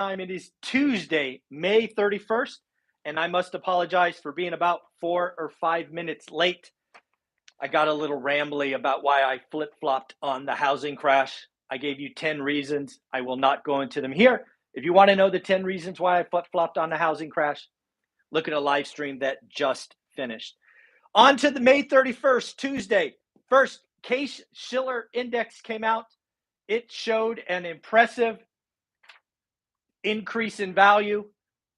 time. It is Tuesday, May 31st, and I must apologize for being about 4 or 5 minutes late. I got a little rambly about why I flip-flopped on the housing crash. I gave you 10 reasons. I will not go into them here. If you want to know the 10 reasons why I flip-flopped on the housing crash, look at a live stream that just finished. On to the May 31st, Tuesday. First, CaseShiller index came out. It showed an impressive increase in value.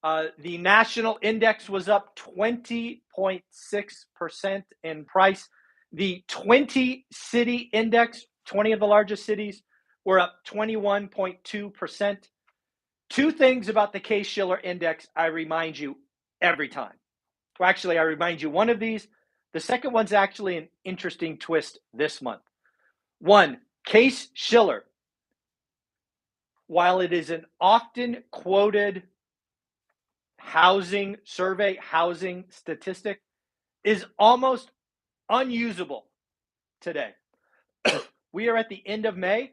The national index was up 20.6% in price. The 20 city index, 20 of the largest cities, were up 21.2%. Two things about the CaseShiller index I remind you every time. Well, actually, I remind you one of these. The second one's actually an interesting twist this month. One, CaseShiller, while it is an often quoted housing survey, housing statistic, is almost unusable today. We are at the end of May.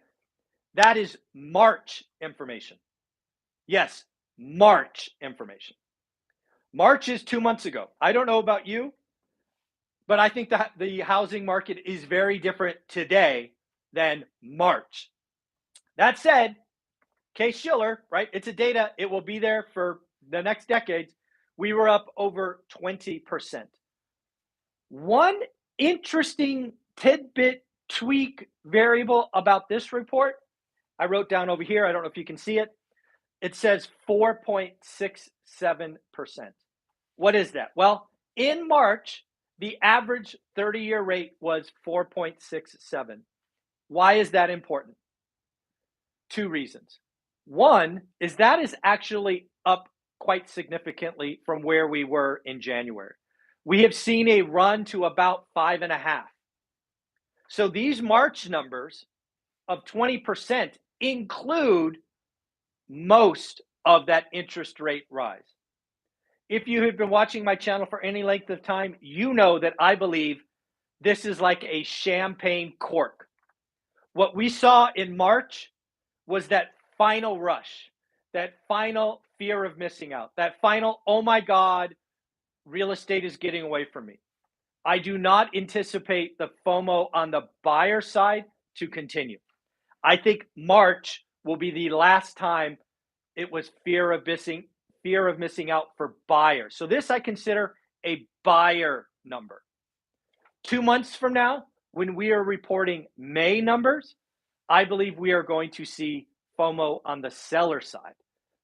That is March information. Yes, March information. March is 2 months ago. I don't know about you, but I think that the housing market is very different today than March. That said, CaseShiller, right? It's a data. It will be there for the next decades. We were up over 20%. One interesting tidbit, tweak, variable about this report, I wrote down over here. I don't know if you can see it. It says 4.67%. What is that? Well, in March, the average 30-year rate was 4.67. Why is that important? Two reasons. One is that is actually up quite significantly from where we were in January. We have seen a run to about 5.5. So these March numbers of 20% include most of that interest rate rise. If you have been watching my channel for any length of time, you know that I believe this is like a champagne cork. What we saw in March was that final rush, that final fear of missing out, that final, oh my God, real estate is getting away from me. I do not anticipate the FOMO on the buyer side to continue. I think March will be the last time it was fear of missing out for buyers. So this I consider a buyer number. 2 months from now, when we are reporting May numbers, I believe we are going to see FOMO on the seller side.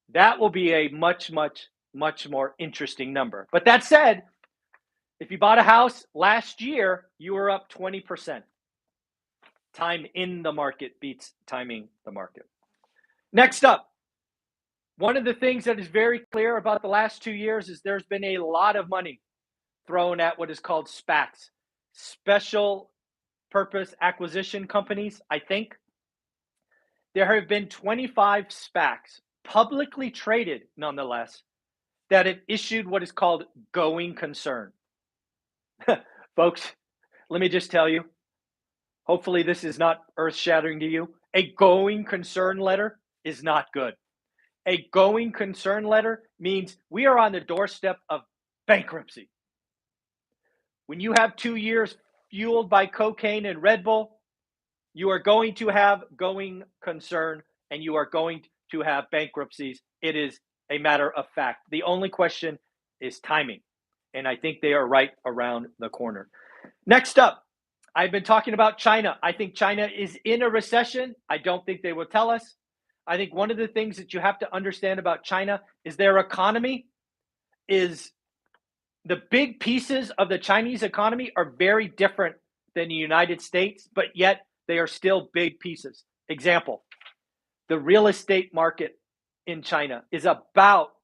That will be a much, much, much more interesting number. But that said, if you bought a house last year, you were up 20%. Time in the market beats timing the market. Next up, one of the things that is very clear about the last 2 years is there's been a lot of money thrown at what is called SPACs, special purpose acquisition companies, I think. There have been 25 SPACs, publicly traded nonetheless, that have issued what is called going concern. Folks, let me just tell you, hopefully this is not earth-shattering to you. A going concern letter is not good. A going concern letter means we are on the doorstep of bankruptcy. When you have 2 years fueled by cocaine and Red Bull, you are going to have going concern and you are going to have bankruptcies. It is a matter of fact. The only question is timing. And I think they are right around the corner. Next up, I've been talking about China. I think China is in a recession. I don't think they will tell us. I think one of the things that you have to understand about China is their economy is the big pieces of the Chinese economy are very different than the United States, but yet they are still big pieces. Example, the real estate market in China is about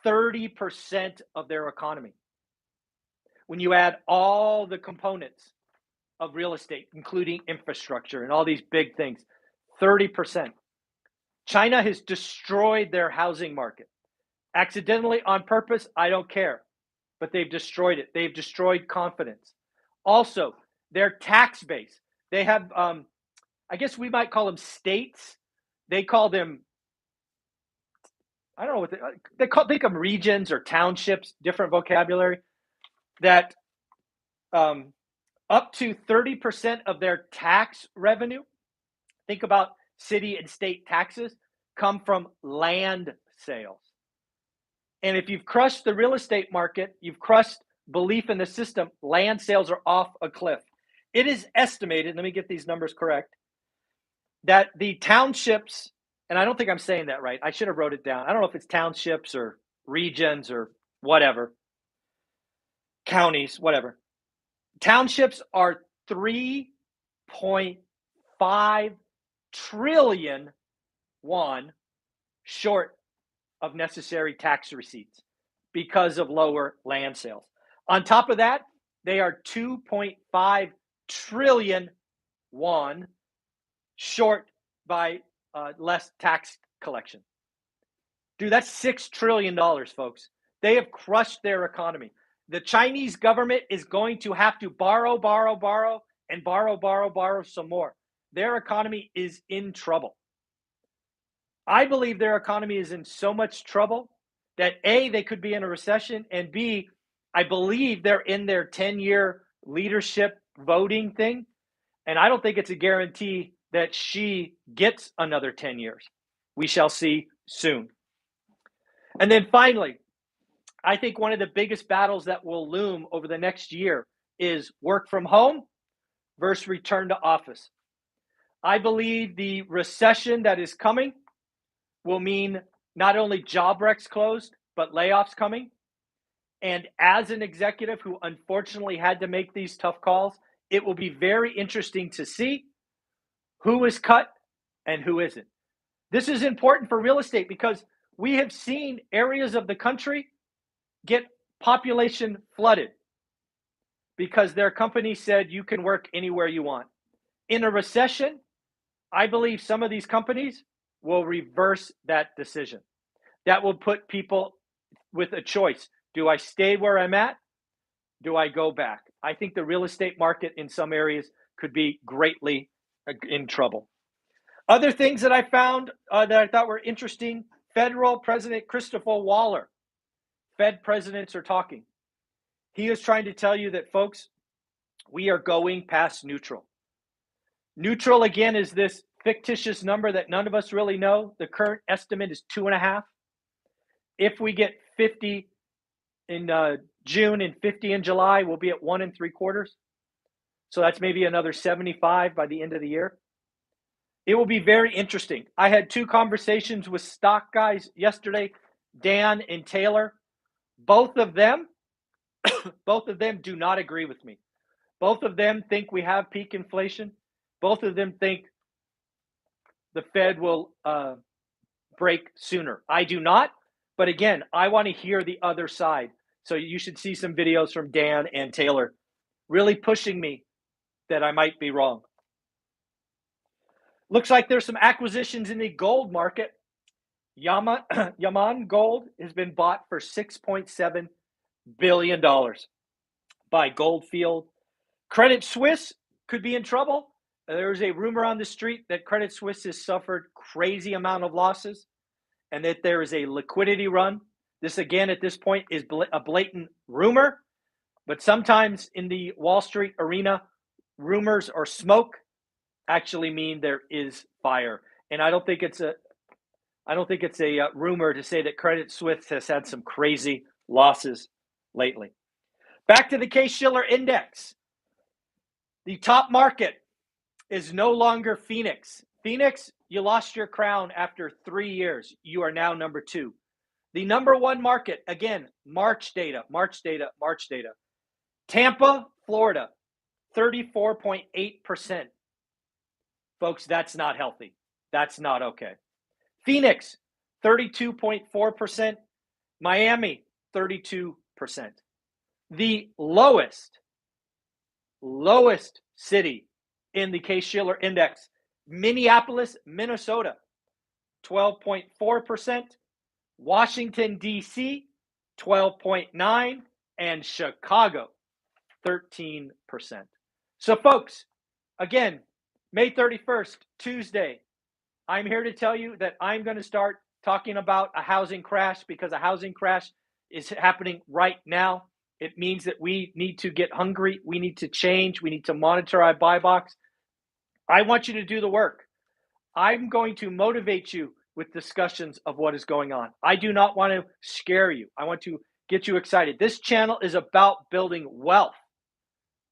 30% of their economy. When you add all the components of real estate, including infrastructure and all these big things, 30%. China has destroyed their housing market. Accidentally, on purpose, I don't care. But they've destroyed it. They've destroyed confidence. Also, their tax base. They have, I guess we might call them states. They call them I don't know what think of regions or townships, different vocabulary, that up to 30% of their tax revenue, think about city and state taxes, come from land sales. And if you've crushed the real estate market, you've crushed belief in the system, land sales are off a cliff. It is estimated, let me get these numbers correct, that the townships, and I don't think I'm saying that right. I should have wrote it down. I don't know if it's townships or regions or whatever, counties, whatever. Townships are 3.5 trillion won short of necessary tax receipts because of lower land sales. On top of that, they are 2.5 trillion won short by less tax collection. Dude, that's $6 trillion, folks. They have crushed their economy. The Chinese government is going to have to borrow some more. Their economy is in trouble. I believe their economy is in so much trouble that A, they could be in a recession, and B, I believe they're in their 10-year leadership voting thing, and I don't think it's a guarantee that Xi gets another 10 years. We shall see soon. And then finally, I think one of the biggest battles that will loom over the next year is work from home versus return to office. I believe the recession that is coming will mean not only job wrecks closed, but layoffs coming. And as an executive who unfortunately had to make these tough calls, it will be very interesting to see who is cut and who isn't. This is important for real estate because we have seen areas of the country get population flooded because their company said you can work anywhere you want. In a recession, I believe some of these companies will reverse that decision. That will put people with a choice. Do I stay where I'm at? Do I go back? I think the real estate market in some areas could be greatly in trouble. Other things that I found that I thought were interesting, Federal President Christopher Waller, Fed presidents are talking. He is trying to tell you that, folks, we are going past neutral. Neutral, again, is this fictitious number that none of us really know. The current estimate is 2.5. If we get 50 in June and 50 in July, we'll be at 1 3/4. So that's maybe another 75 by the end of the year. It will be very interesting. I had 2 conversations with stock guys yesterday, Dan and Taylor. Both of them do not agree with me. Both of them think we have peak inflation. Both of them think the Fed will break sooner. I do not. But again, I want to hear the other side. So you should see some videos from Dan and Taylor really pushing me that I might be wrong. Looks like there's some acquisitions in the gold market. Yaman Gold has been bought for $6.7 billion by Goldfield. Credit Suisse could be in trouble. There's a rumor on the street that Credit Suisse has suffered crazy amount of losses and that there is a liquidity run. This, again, at this point is a blatant rumor, but sometimes in the Wall Street arena, rumors or smoke actually mean there is fire. And I don't think it's a rumor to say that Credit Suisse has had some crazy losses lately. Back to the CaseShiller index. The top market is no longer Phoenix. Phoenix, you lost your crown after 3 years. You are now number 2. The number 1 market, again, March data. Tampa, Florida, 34.8%. Folks, that's not healthy. That's not okay. Phoenix, 32.4%. Miami, 32%. The lowest city in the CaseShiller index, Minneapolis, Minnesota, 12.4%. Washington, D.C., 12.9%. And Chicago, 13%. So, folks, again, May 31st, Tuesday, I'm here to tell you that I'm going to start talking about a housing crash because a housing crash is happening right now. It means that we need to get hungry. We need to change. We need to monitor our buy box. I want you to do the work. I'm going to motivate you with discussions of what is going on. I do not want to scare you. I want to get you excited. This channel is about building wealth.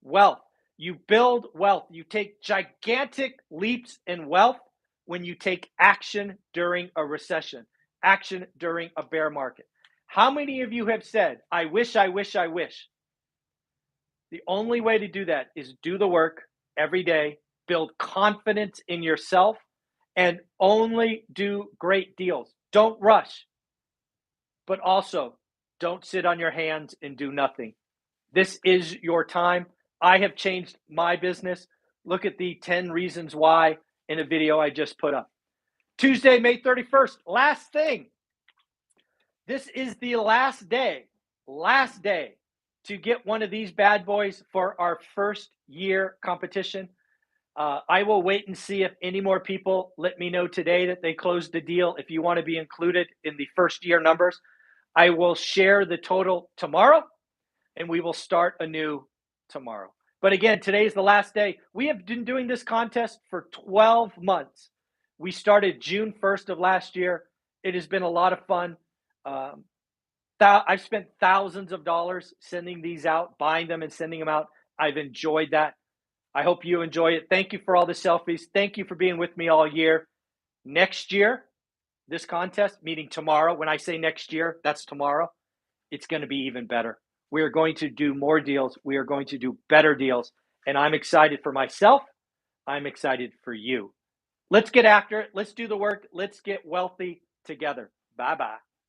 Wealth. You build wealth. You take gigantic leaps in wealth when you take action during a recession, action during a bear market. How many of you have said, I wish, I wish, I wish? The only way to do that is do the work every day, build confidence in yourself, and only do great deals. Don't rush, but also don't sit on your hands and do nothing. This is your time. I have changed my business. Look at the 10 reasons why in a video I just put up. Tuesday, May 31st, last thing. This is the last day to get one of these bad boys for our first year competition. I will wait and see if any more people let me know today that they closed the deal. If you want to be included in the first year numbers, I will share the total tomorrow and we will start anew tomorrow. But again, today is the last day. We have been doing this contest for 12 months. We started June 1st of last year. It has been a lot of fun. I've spent thousands of dollars sending these out, buying them and sending them out. I've enjoyed that. I hope you enjoy it. Thank you for all the selfies. Thank you for being with me all year. Next year, this contest, meeting tomorrow. When I say next year, that's tomorrow. It's going to be even better. We are going to do more deals. We are going to do better deals. And I'm excited for myself. I'm excited for you. Let's get after it. Let's do the work. Let's get wealthy together. Bye-bye.